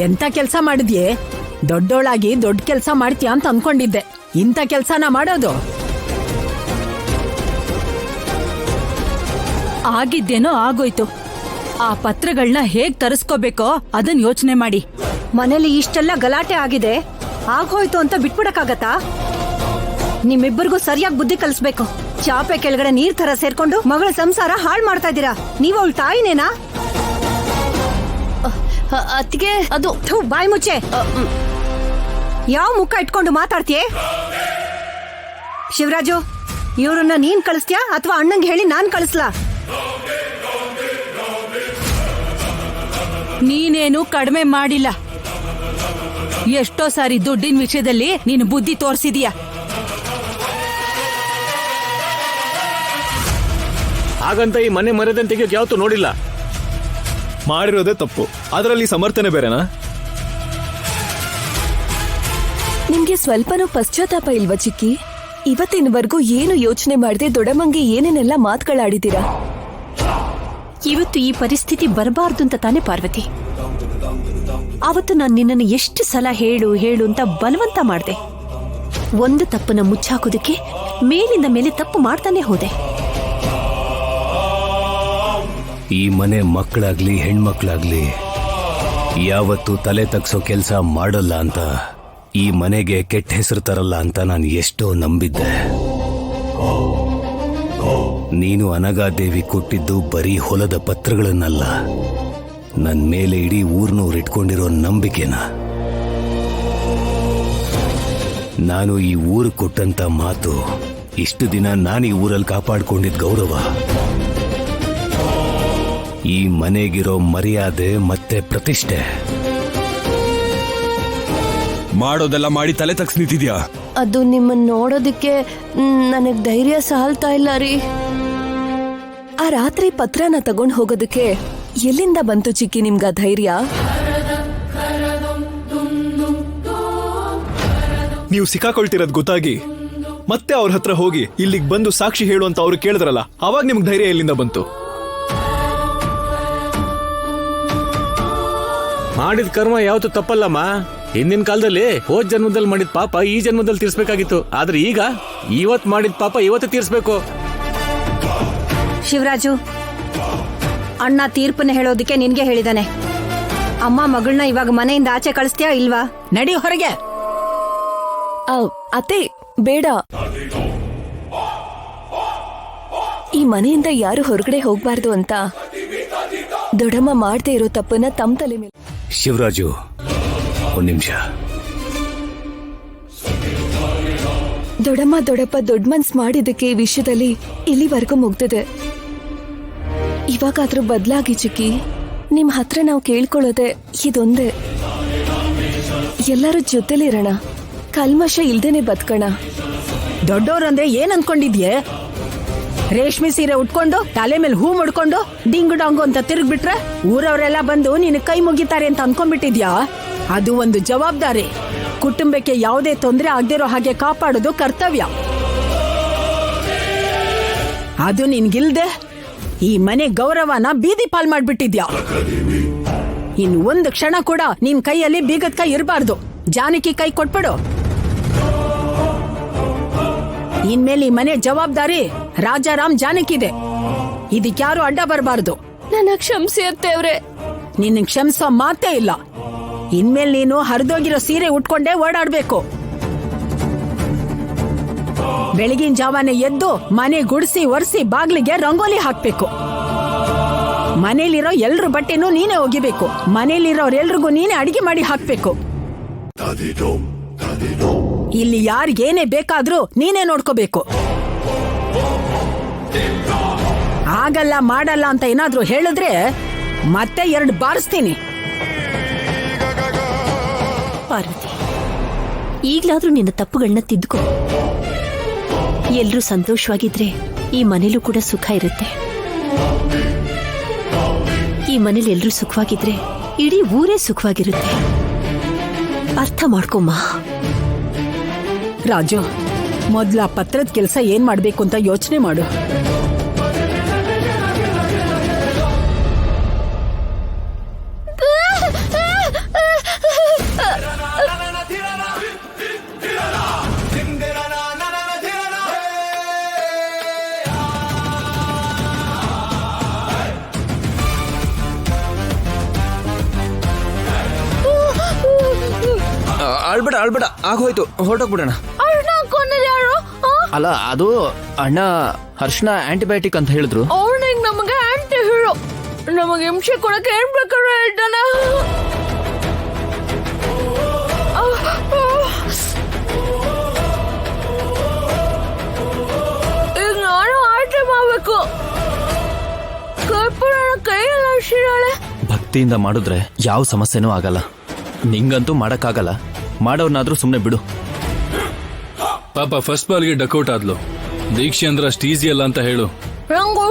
ಎಂತ ಕೆಲ್ಸ ಮಾಡಿದ್ಯೆ? ದೊಡ್ಡೋಳಾಗಿ ದೊಡ್ಡ ಕೆಲ್ಸ ಮಾಡ್ತೀಯ ಅಂತ ಅನ್ಕೊಂಡಿದ್ದೆ. ಇಂಥ ಕೆಲ್ಸನ ಮಾಡೋದು? ಆಗಿದ್ದೇನೋ ಆಗೋಯ್ತು. ಆ ಪತ್ರಗಳನ್ನ ಹೇಗ್ ತರಿಸ್ಕೋಬೇಕೋ ಅದನ್ನ ಯೋಚನೆ ಮಾಡಿ. ಮನೇಲಿ ಇಷ್ಟೆಲ್ಲ ಗಲಾಟೆ ಆಗಿದೆ, ಆಗೋಯ್ತು ಅಂತ ಬಿಟ್ಬಿಡಕ್ಕಾಗತ್ತಾ? ನಿಮ್ಮಿಬ್ಬರಿಗೂ ಸರಿಯಾಗಿ ಬುದ್ಧಿ ಕಲಿಸ್ಬೇಕು. ಚಾಪೆ ಕೆಳಗಡೆ ನೀರ್ ತರ ಸೇರ್ಕೊಂಡು ಮಗಳ ಸಂಸಾರ ಹಾಳು ಮಾಡ್ತಾ ಇದ್ದೀರಾ. ನೀವು ಅವಳ ತಾಯಿನೇನಾ? ಅತ್ತಿಗೆ ಅದು ಬಾಯಿ ಮುಚ್ಚೆ. ಯಾವ ಮುಖ ಇಟ್ಕೊಂಡು ಮಾತಾಡ್ತೀಯೇ? ಶಿವರಾಜು, ಇವ್ರನ್ನ ನೀನ್ ಕಳಿಸ್ತೀಯಾ ಅಥವಾ ಅಣ್ಣಂಗೆ ಹೇಳಿ ನಾನ್ ಕಳಿಸ್ಲಾ? ನೀನೇನು ಕಡಿಮೆ ಮಾಡಿಲ್ಲ. ಎಷ್ಟೋ ಸಾರಿ ದುಡ್ಡಿನ ವಿಷಯದಲ್ಲಿ ನೀನು ಬುದ್ಧಿ ತೋರಿಸಿದೀಯ. ಹಾಗಂತ ಈ ಮನೆ ಮರ್ಯಾದೆ ತೆಗಿಯೋಕೆ ಯಾವತ್ತೂ ನೋಡಿಲ್ಲ. ಮಾಡಿರೋದೇ ತಪ್ಪು, ಅದರಲ್ಲಿ ಸಮರ್ಥನೆ ಬೇರೆನಾ? ನಿಮ್ಗೆ ಸ್ವಲ್ಪನೂ ಪಶ್ಚಾತ್ತಾಪ ಇಲ್ವಾ ಚಿಕ್ಕಿ? ಇವತ್ತಿನವರೆಗೂ ಏನು ಯೋಚನೆ ಮಾಡದೆ ದೊಡ್ಡಮ್ಮಂಗೆ ಏನೇನೆಲ್ಲ ಮಾತುಗಳಾಡಿದ್ದೀರಾ. ಇವತ್ತು ಈ ಪರಿಸ್ಥಿತಿ ಬರಬಾರ್ದು ಅಂತ ತಾನೇ ಪಾರ್ವತಿ. ಅವತ್ತು ನಾನು ನಿನ್ನನ್ನು ಎಷ್ಟು ಸಲ ಹೇಳು ಹೇಳು ಅಂತ ಬಲವಂತ ಮಾಡಿದೆ. ಒಂದು ತಪ್ಪನ್ನ ಮುಚ್ಚಾಕೋದಕ್ಕೆ ಮೇಲಿಂದ ಮೇಲೆ ತಪ್ಪು ಮಾಡ್ತಾನೆ ಹೋದೆ. ಈ ಮನೆ ಮಕ್ಕಳಾಗ್ಲಿ ಹೆಣ್ಮಕ್ಳಾಗ್ಲಿ ಯಾವತ್ತೂ ತಲೆ ತಗ್ಸೋ ಕೆಲಸ ಮಾಡೋಲ್ಲ ಅಂತ, ಈ ಮನೆಗೆ ಕೆಟ್ಟ ಹೆಸರು ತರಲ್ಲ ಅಂತ ನಾನು ಎಷ್ಟೋ ನಂಬಿದ್ದೆ. ನೀನು ಅನಗಾದೇವಿ ಕೊಟ್ಟಿದ್ದು ಬರೀ ಹೊಲದ ಪತ್ರಗಳನ್ನಲ್ಲ, ನನ್ನ ಮೇಲೆ ಇಡೀ ಊರ್ನೂರು ಇಟ್ಕೊಂಡಿರೋ ನಂಬಿಕೆನ. ನಾನು ಈ ಊರು ಕೊಟ್ಟಂತ ಮಾತು, ಇಷ್ಟು ದಿನ ನಾನು ಈ ಊರಲ್ಲಿ ಕಾಪಾಡ್ಕೊಂಡಿದ್ದ ಗೌರವ, ಈ ಮನೆಗಿರೋ ಮರ್ಯಾದೆ ಮತ್ತೆ ಪ್ರತಿಷ್ಠೆ, ಮಾಡೋದೆಲ್ಲ ಮಾಡಿ ತಲೆ ತಗ್ಸ್ ನಿಂತಿದ್ಯಾ? ಅದು ನಿಮ್ಮನ್ನ ನೋಡೋದಕ್ಕೆ ನನಗ್ ಧೈರ್ಯ ಸಾಲ್ತಾ ಇಲ್ಲ ರೀ. ಆ ರಾತ್ರಿ ಪತ್ರನ ತಗೊಂಡ್ ಹೋಗೋದಕ್ಕೆ ಎಲ್ಲಿಂದ ಬಂತು ಚಿಕ್ಕಿ ನಿಮ್ಗ ಧೈರ್ಯ? ನೀವು ಸಿಕ್ಕಾಕೊಳ್ತಿರೋದ್ ಗೊತ್ತಾಗಿ ಮತ್ತೆ ಅವ್ರ ಹತ್ರ ಹೋಗಿ ಇಲ್ಲಿಗೆ ಬಂದು ಸಾಕ್ಷಿ ಹೇಳು ಅಂತ ಅವ್ರು ಕೇಳಿದ್ರಲ್ಲ, ಅವಾಗ ನಿಮ್ಗೆ ಧೈರ್ಯ ಎಲ್ಲಿಂದ ಬಂತು? ಮಾಡಿದ ಕರ್ಮ ಯಾವತ್ತೂ ತಪ್ಪಲ್ಲಮ್ಮ. ಹಿಂದಿನ ಕಾಲದಲ್ಲಿ ಹೋದ್ ಜನ್ಮದಲ್ಲಿ ಮಾಡಿದ ಪಾಪ ಈ ಜನ್ಮದಲ್ಲಿ ತೀರ್ಸ್ಬೇಕಾಗಿತ್ತು. ಆದ್ರೆ ಈಗ ಇವತ್ ಮಾಡಿದ ಪಾಪ ಇವತ್ತು ತೀರ್ಸ್ಬೇಕು. ಶಿವರಾಜು, ಅಣ್ಣ ತೀರ್ಪನ್ನ ಹೇಳೋದಿಕ್ಕೆ ನಿನ್ಗೆ ಹೇಳಿದಾನೆ. ಅಮ್ಮ ಮಗಳನ್ನ ಇವಾಗ ಮನೆಯಿಂದ ಆಚೆ ಕಳಿಸ್ತೀಯಾ ಇಲ್ವಾ? ನಡಿ ಹೊರಗೆ. ಅತ್ತೆ ಬೇಡ, ಈ ಮನೆಯಿಂದ ಯಾರು ಹೊರಗಡೆ ಹೋಗ್ಬಾರ್ದು ಅಂತ ದೊಡ್ಡಮ್ಮ ಮಾಡ್ದೇ ಇರೋ ತಪ್ಪನ್ನ ತಮ್ಮ ತಲೆ ಮೇಲೆ. ಶಿವರಾಜು, ಒಂದ್ ನಿಮಿಷ. ದೊಡ್ಡಮ್ಮ ದೊಡ್ಡಪ್ಪ ದೊಡ್ಡ ಮನ್ಸ್ ಮಾಡಿದ್ದಕ್ಕೆ ಈ ವಿಷಯದಲ್ಲಿ ಇಲ್ಲಿವರೆಗೂ ಮುಗ್ದಿದೆ. ಇವಾಗಾದ್ರೂ ಬದಲಾಗಿ ಚಿಕ್ಕಿ. ನಿಮ್ ಹತ್ರ ನಾವು ಕೇಳ್ಕೊಳ್ಳೋದೆ ಇದೊಂದೇ, ಎಲ್ಲರೂ ಜೊತೆಲಿರೋಣ, ಕಲ್ಮಶ ಇಲ್ದೇನೆ ಬದುಕೋಣ. ದೊಡ್ಡೋರಂದ್ರೆ ಏನ್ ಅನ್ಕೊಂಡಿದ್ಯೆ? ರೇಷ್ಮೆ ಸೀರೆ ಉಟ್ಕೊಂಡು ತಲೆ ಮೇಲೆ ಹೂ ಮುಡ್ಕೊಂಡು ಡಿಂಗು ಡಾಂಗು ಅಂತ ತಿರುಗ್ಬಿಟ್ರೆ ಊರವರೆಲ್ಲ ಬಂದು ನಿನ್ ಕೈ ಮುಗಿತಾರೆ ಅಂತ ಅನ್ಕೊಂಡ್ಬಿಟ್ಟಿದ್ಯಾ? ಅದು ಒಂದು ಜವಾಬ್ದಾರಿ. ಕುಟುಂಬಕ್ಕೆ ಯಾವುದೇ ತೊಂದರೆ ಆಗದಿರೋ ಹಾಗೆ ಕಾಪಾಡೋದು ಕರ್ತವ್ಯ. ಅದು ನಿನ್ಗಿಲ್ದೆ ಈ ಮನೆ ಗೌರವನ ಬೀದಿ ಪಾಲ್ ಮಾಡ್ಬಿಟ್ಟಿದ್ಯಾ. ಇನ್ ಒಂದು ಕ್ಷಣ ಕೂಡ ನಿನ್ ಕೈಯಲ್ಲಿ ಬೀಗದ ಕೈ ಇರಬಾರ್ದು. ಜಾನಕಿ ಕೈ ಕೊಟ್ಬಿಡು. ಇನ್ಮೇಲೆ ಈ ಮನೆ ಜವಾಬ್ದಾರಿ ರಾಜಾರಾಮ್ ಜಾನಕಿದೆ. ಇದಕ್ಯಾರು ಅಡ್ಡ ಬರಬಾರ್ದು. ನನ್ನ ಕ್ಷಮಿಸಿ ಅತ್ತೆಯವ್ರೆ. ನಿನ್ನ ಕ್ಷಮಿಸೋ ಮಾತೇ ಇಲ್ಲ. ಇನ್ಮೇಲೆ ನೀನು ಹರಿದೋಗಿರೋ ಸೀರೆ ಉಟ್ಕೊಂಡೇ ಓಡಾಡ್ಬೇಕು. ಬೆಳಗಿನ ಜಾವನೆ ಎದ್ದು ಮನೆ ಗುಡಿಸಿ ಒರೆಸಿ ಬಾಗ್ಲಿಗೆ ರಂಗೋಲಿ ಹಾಕ್ಬೇಕು. ಮನೇಲಿರೋ ಎಲ್ರ ಬಟ್ಟೆನೂ ನೀನೇ ಒಗಿಬೇಕು. ಮನೇಲಿರೋರೆಲ್ರಿಗೂ ನೀನೇ ಅಡಿಗೆ ಮಾಡಿ ಹಾಕ್ಬೇಕು. ಇಲ್ಲಿ ಯಾರಿಗೇನೇ ಬೇಕಾದ್ರೂ ನೀನೇ ನೋಡ್ಕೋಬೇಕು. ಆಗಲ್ಲ ಮಾಡಲ್ಲ ಅಂತ ಏನಾದ್ರೂ ಹೇಳಿದ್ರೆ ಮತ್ತೆ 2 ಬಾರಿಸ್ತೀನಿ. ಪಾರ್ವತಿ, ಈಗ್ಲಾದ್ರೂ ನಿನ್ನ ತಪ್ಪುಗಳನ್ನ ತಿದ್ದುಕೋ. ಎಲ್ರೂ ಸಂತೋಷವಾಗಿದ್ರೆ ಈ ಮನೇಲೂ ಕೂಡ ಸುಖ ಇರುತ್ತೆ. ಈ ಮನೇಲಿ ಎಲ್ರೂ ಸುಖವಾಗಿದ್ರೆ ಇಡೀ ಊರೇ ಸುಖವಾಗಿರುತ್ತೆ. ಅರ್ಥ ಮಾಡ್ಕೊಮ್ಮ. ರಾಜು, ಮೊದ್ಲ ಪತ್ರದ ಕೆಲಸ ಏನ್ ಮಾಡ್ಬೇಕು ಅಂತ ಯೋಚನೆ ಮಾಡು. ಅಳ್ಬೇಡ ಆಗೋಯ್ತು ಹೊರಟೋಗ್ಬಿಡೋಣ. ಅಲ್ಲ ಅದು ಅಣ್ಣ ಹರ್ಷನ ಆಂಟಿಬಯೋಟಿಕ್ ಅಂತ ಹೇಳಿದ್ರು. ಅವನಿಗೆ ನಮಗೆ ಆಂಟಿ ಹೀರೋ, ನಮಗೆ ಹಿಂಸೆ ಕೊಡಕ್ಕೆ ಏನ್ ಬೇಕಾದ್ರೂ ಹೇಳ್ತಾನೆ. ಈಗ ನಾನು ಆಟ ಮಾಡ್ಬೇಕು. ಕೈಯೆಲ್ಲ ಹಸಿರಾಳೆ. ಭಕ್ತಿಯಿಂದ ಮಾಡಿದ್ರೆ ಯಾವ ಸಮಸ್ಯೆನೂ ಆಗಲ್ಲ. ನಿಂಗಂತೂ ಮಾಡಕ್ಕಾಗಲ್ಲ, ಮಾಡೋರ್ನಾದ್ರೂ ಸುಮ್ನೆ ಬಿಡು. ಪಾಪ ಫಸ್ಟ್ ಬಾಲ್ಗೆ ಡಕೌಟ್ ಆದ್ಲು. ದೀಕ್ಷೆ ಅಂದ್ರೆ ಅಷ್ಟು ಈಸಿ ಅಲ್ಲ ಅಂತ ಹೇಳು. ನಂಗೆ